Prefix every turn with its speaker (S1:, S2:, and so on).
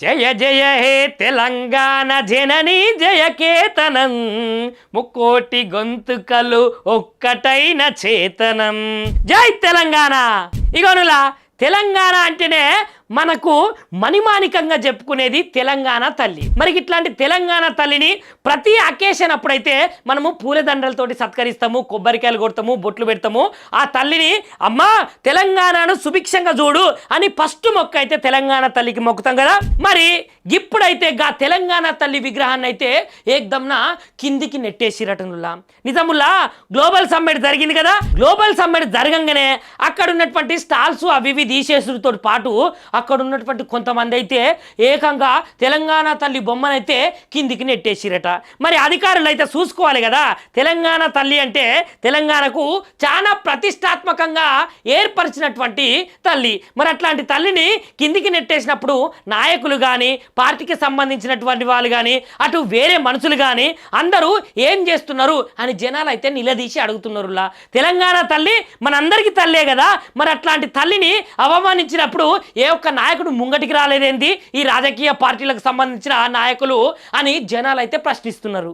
S1: జయ జయ హే తెలంగాణ జనని జయకేతనం ముక్కోటి గొంతుకలు ఒక్కటైన చేతనం. జై తెలంగాణ. ఇగోనులా తెలంగాణ అంటేనే మనకు మణిమాణికంగా చెప్పుకునేది తెలంగాణ తల్లి. మరి ఇట్లాంటి తెలంగాణ తల్లిని ప్రతి అకేషన్ అప్పుడైతే మనము పూలదండలతోటి సత్కరిస్తాము, కొబ్బరికాయలు కొడతాము, బొట్లు పెడతాము. ఆ తల్లిని అమ్మా తెలంగాణను సుభిక్షంగా చూడు అని ఫస్ట్ మొక్క అయితే తెలంగాణ తల్లికి మొక్కుతాం కదా. మరి ఇప్పుడైతే గా తెలంగాణ తల్లి విగ్రహాన్ని అయితే ఏకదమ్న కిందికి నెట్టేసిరటనుల్లా. నిజముల్లా గ్లోబల్ సమ్మిట్ జరిగింది కదా. గ్లోబల్ సమ్మిట్ జరగంగానే అక్కడ ఉన్నటువంటి స్టాల్స్ అవి ఇవి తీసేసుడితో పాటు అక్కడ ఉన్నటువంటి కొంతమంది అయితే ఏకంగా తెలంగాణ తల్లి బొమ్మనైతే కిందికి నెట్టేసిరట. మరి అధికారులు అయితే చూసుకోవాలి కదా. తెలంగాణ తల్లి అంటే తెలంగాణకు చాలా ప్రతిష్టాత్మకంగా ఏర్పరిచినటువంటి తల్లి. మరి అట్లాంటి తల్లిని కిందికి నెట్టేసినప్పుడు నాయకులు కానీ, పార్టీకి సంబంధించినటువంటి వాళ్ళు కానీ, అటు వేరే మనుషులు కానీ అందరూ ఏం చేస్తున్నారు అని జనాలు అయితే నిలదీసి అడుగుతున్నారు. తెలంగాణ తల్లి మనందరికీ తల్లే కదా. మరి అట్లాంటి తల్లిని అవమానించినప్పుడు ఏ ఒక్క నాయకుడు ముంగటికి రాలేదేంది ఈ రాజకీయ పార్టీలకు సంబంధించిన నాయకులు అని జనాలు అయితే ప్రశ్నిస్తున్నారు.